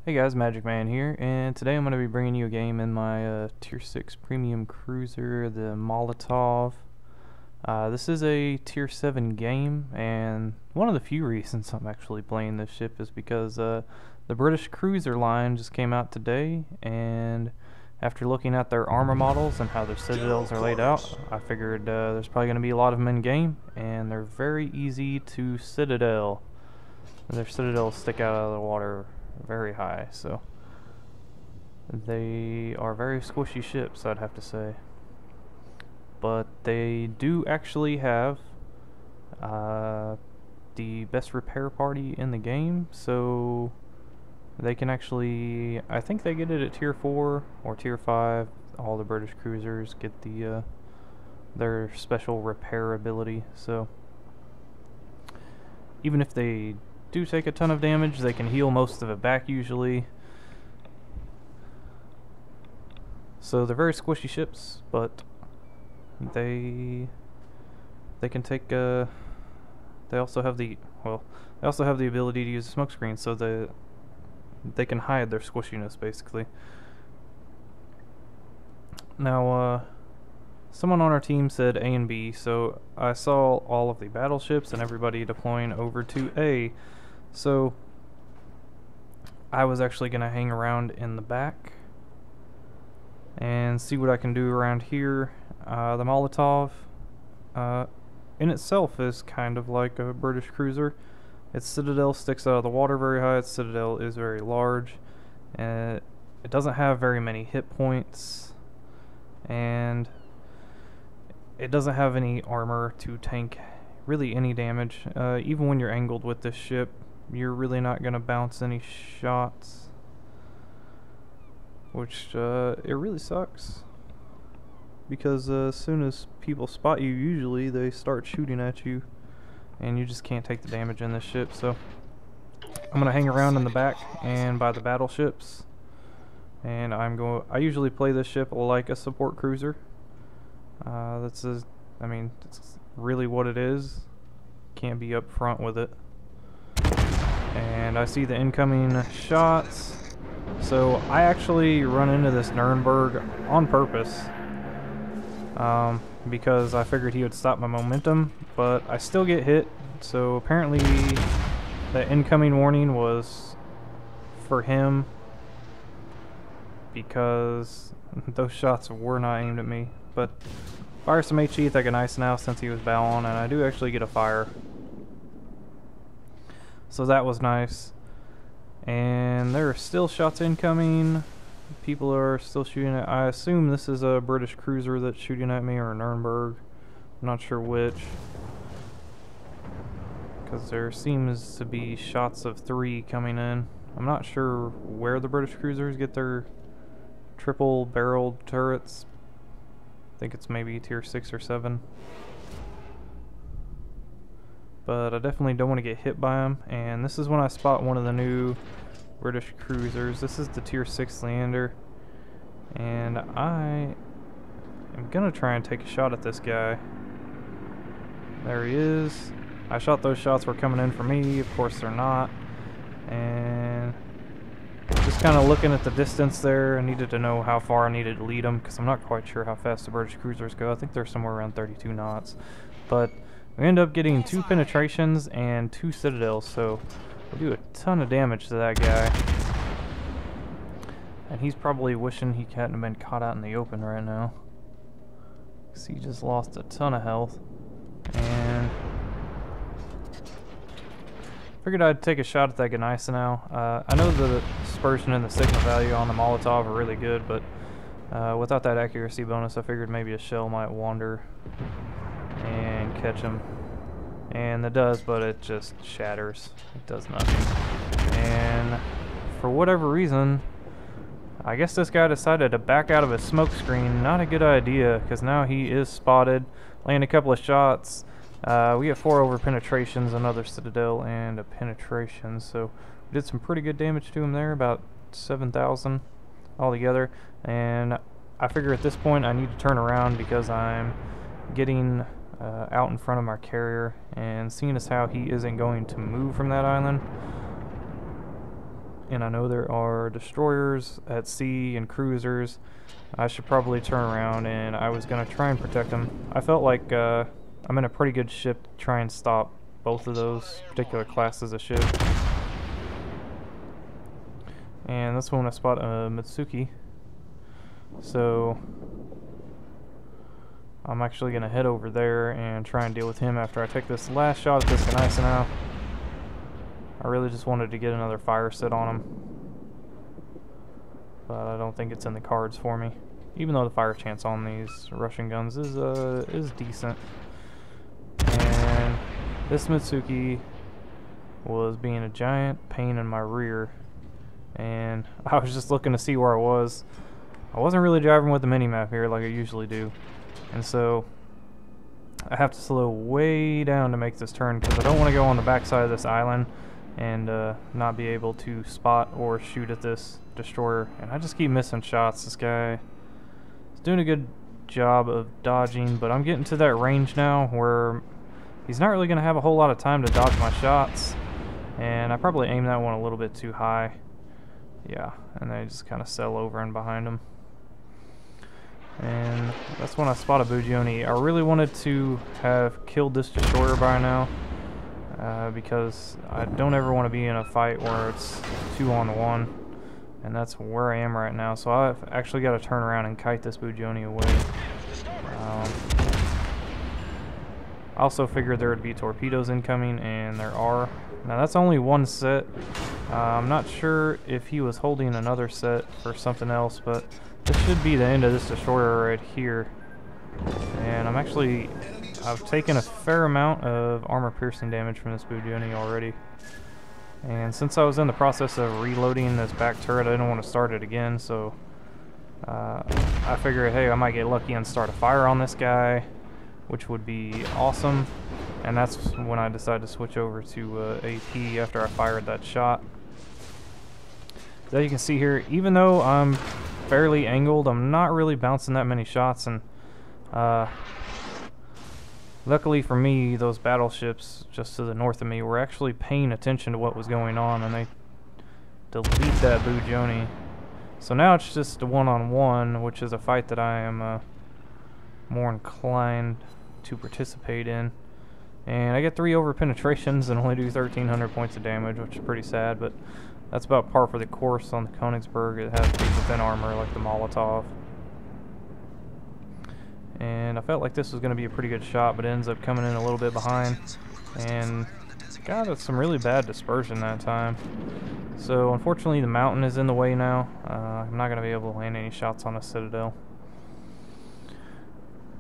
Hey guys, Magic Man here, and today I'm going to be bringing you a game in my Tier 6 Premium Cruiser, the Molotov. This is a Tier 7 game, and one of the few reasons I'm actually playing this ship is because the British Cruiser line just came out today, and after looking at their armor models and how their citadels are laid out, I figured there's probably going to be a lot of them in game, and they're very easy to citadel. Their citadels stick out of the water very high, so they are very squishy ships, I'd have to say. But they do actually have the best repair party in the game, so they can actually, I think they get it at tier 4 or tier 5. All the British cruisers get their special repair ability, so even if they do take a ton of damage, they can heal most of it back usually. So they're very squishy ships, but they can take they also have the ability to use a smoke screen, so they can hide their squishiness basically. Now someone on our team said A and B, so I saw all of the battleships and everybody deploying over to A. So I was actually going to hang around in the back and see what I can do around here. The Molotov in itself is kind of like a British cruiser. Its citadel sticks out of the water very high. Its citadel is very large. It doesn't have very many hit points, and it doesn't have any armor to tank really any damage. Even when you're angled with this ship, you're really not going to bounce any shots, which it really sucks, because as soon as people spot you, usually they start shooting at you, and you just can't take the damage in this ship. So I'm going to hang around in the back and by the battleships, and I usually play this ship like a support cruiser. That's really what it is. Can't be up front with it. And I see the incoming shots, so I actually run into this Nuremberg on purpose, because I figured he would stop my momentum, but I still get hit. So apparently the incoming warning was for him, because those shots were not aimed at me. But fire some HE at that nice now since he was bow on, and I do actually get a fire. So that was nice. And there are still shots incoming. People are still shooting at, I assume this is a British cruiser that's shooting at me, or a Nuremberg. I'm not sure which, because there seems to be shots of 3 coming in. I'm not sure where the British cruisers get their triple barreled turrets. I think it's maybe tier 6 or 7. But I definitely don't want to get hit by them. And this is when I spot one of the new British cruisers. This is the tier 6 Leander, and I am gonna try and take a shot at this guy. There he is. I thought those shots were coming in for me. Of course they're not. And just kind of looking at the distance there, I needed to know how far I needed to lead them, because I'm not quite sure how fast the British cruisers go. I think they're somewhere around 32 knots. But we end up getting 2 penetrations and 2 citadels, so we'll do a ton of damage to that guy. And he's probably wishing he hadn't been caught out in the open right now, because he just lost a ton of health. And figured I'd take a shot at that Gneiss now. I know the dispersion and the signal value on the Molotov are really good, but without that accuracy bonus, I figured maybe a shell might wander and catch him. And it does, but it just shatters. It does nothing. And for whatever reason, I guess this guy decided to back out of his smoke screen. Not a good idea, because now he is spotted. Land a couple of shots. We get 4 over penetrations, another citadel, and a penetration. So we did some pretty good damage to him there, about 7,000 altogether. And I figure at this point I need to turn around, because I'm getting out in front of our carrier, and seeing as how he isn't going to move from that island, and I know there are destroyers at sea and cruisers, I should probably turn around, and I was going to try and protect them. I felt like I'm in a pretty good ship to try and stop both of those particular classes of ship. And that's when I spot a Mitsuki. So I'm actually going to head over there and try and deal with him after I take this last shot at this Gneiss now. I really just wanted to get another fire set on him, but I don't think it's in the cards for me. Even though the fire chance on these Russian guns is decent. And this Mitsuki was being a giant pain in my rear, and I was just looking to see where I was. I wasn't really driving with the minimap here like I usually do, and so I have to slow way down to make this turn because I don't want to go on the backside of this island and not be able to spot or shoot at this destroyer. And I just keep missing shots. This guy is doing a good job of dodging, but I'm getting to that range now where he's not really going to have a whole lot of time to dodge my shots, and I probably aimed that one a little bit too high. Yeah, and they just kind of sail over and behind him. And that's when I spotted Bugioni. I really wanted to have killed this destroyer by now, because I don't ever want to be in a fight where it's 2-on-1, and that's where I am right now. So I've actually got to turn around and kite this Bugioni away. I also figured there would be torpedoes incoming, and there are. Now that's only one set. I'm not sure if he was holding another set for something else, but this should be the end of this destroyer right here. And I've taken a fair amount of armor piercing damage from this Bugioni already. And since I was in the process of reloading this back turret, I didn't want to start it again, so I figured, hey, I might get lucky and start a fire on this guy, which would be awesome. And that's when I decided to switch over to AP after I fired that shot. As you can see here, even though I'm fairly angled, I'm not really bouncing that many shots, and luckily for me, those battleships just to the north of me were actually paying attention to what was going on, and they delete that Bugioni. So now it's just a one-on-one, which is a fight that I am more inclined to participate in. And I get 3 over penetrations and only do 1,300 points of damage, which is pretty sad, but that's about par for the course on the Königsberg. It has to be within armor like the Molotov. And I felt like this was going to be a pretty good shot, but it ends up coming in a little bit behind. And got some really bad dispersion that time. So unfortunately the mountain is in the way now. I'm not going to be able to land any shots on a Citadel.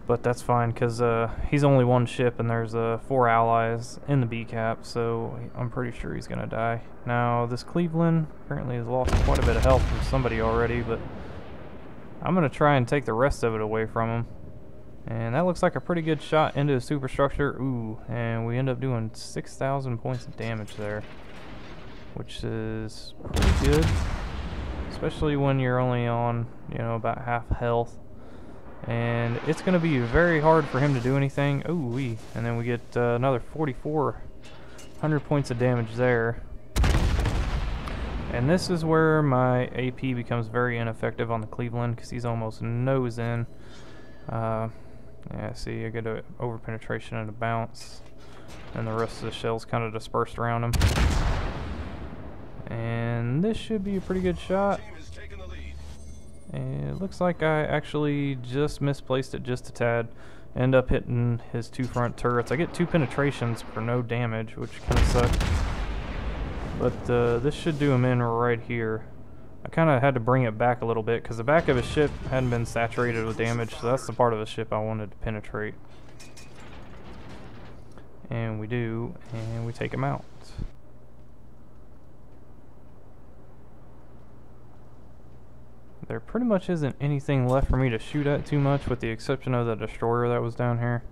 But that's fine, because he's only one ship and there's 4 allies in the B-cap, so I'm pretty sure he's going to die. Now, this Cleveland apparently has lost quite a bit of health from somebody already, but I'm going to try and take the rest of it away from him. And that looks like a pretty good shot into the superstructure. Ooh, and we end up doing 6,000 points of damage there, which is pretty good, especially when you're only on, about half health. And it's going to be very hard for him to do anything. Ooh-wee. And then we get another 4,400 points of damage there. And this is where my AP becomes very ineffective on the Cleveland, because he's almost nose in. Yeah, see, I get an over penetration and a bounce, and the rest of the shell's kind of dispersed around him. And this should be a pretty good shot. And it looks like I actually just misplaced it just a tad. End up hitting his 2 front turrets. I get 2 penetrations for no damage, which kind of sucks. But this should do him in right here. I kind of had to bring it back a little bit because the back of his ship hadn't been saturated with damage, so that's the part of the ship I wanted to penetrate. And we do, and we take him out. There pretty much isn't anything left for me to shoot at too much, with the exception of the destroyer that was down here.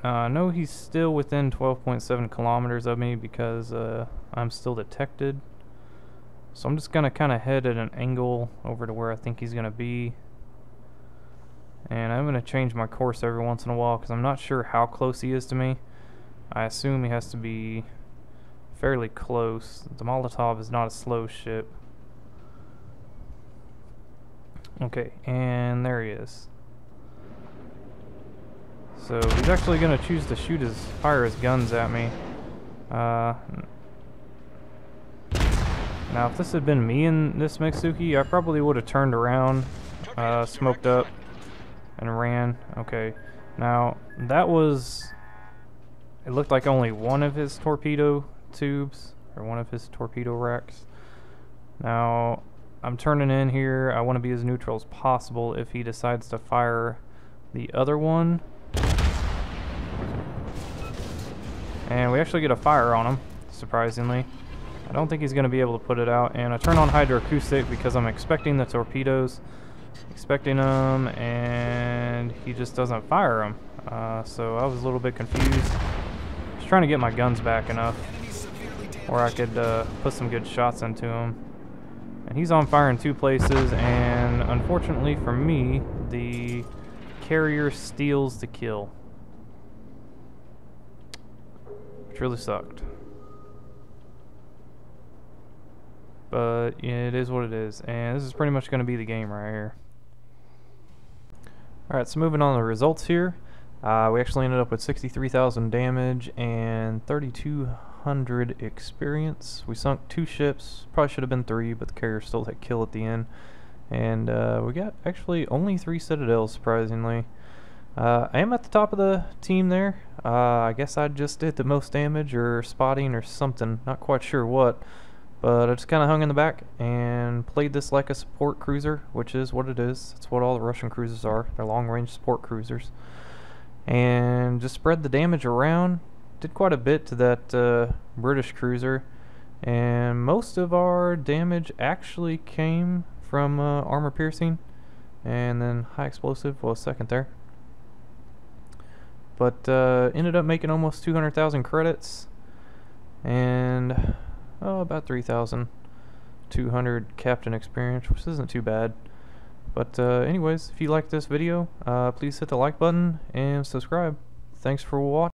I know he's still within 12.7 kilometers of me because I'm still detected. So I'm just going to kind of head at an angle over to where I think he's going to be. And I'm going to change my course every once in a while because I'm not sure how close he is to me. I assume he has to be fairly close. The Molotov is not a slow ship. Okay, and there he is. So he's actually going to choose to fire his guns at me. Now if this had been me in this Mitsuki, I probably would have turned around, smoked up, and ran. Okay, now that was... It looked like only one of his torpedo tubes, or one of his torpedo racks. Now, I'm turning in here. I want to be as neutral as possible if he decides to fire the other one. And we actually get a fire on him, surprisingly. I don't think he's going to be able to put it out. And I turn on hydroacoustic because I'm expecting the torpedoes. Expecting them, and he just doesn't fire them. So I was a little bit confused. Just trying to get my guns back enough where I could put some good shots into him. And he's on fire in two places, and unfortunately for me, the carrier steals the kill. Which really sucked. But yeah, it is what it is, and this is pretty much going to be the game right here. Alright, so moving on to the results here. We actually ended up with 63,000 damage and 3,200 experience. We sunk 2 ships, probably should have been 3, but the carrier still had kill at the end. And we got actually only 3 citadels, surprisingly. I am at the top of the team there. I guess I just did the most damage or spotting or something, not quite sure what. But I just kind of hung in the back and played this like a support cruiser, which is what it is. That's what all the Russian cruisers are. They're long-range support cruisers. And just spread the damage around. Did quite a bit to that British cruiser. And most of our damage actually came from armor piercing. And then high explosive, well, second there. But ended up making almost 200,000 credits. And... oh, about 3,200 captain experience, which isn't too bad. But anyways, if you like this video, please hit the like button and subscribe. Thanks for watching.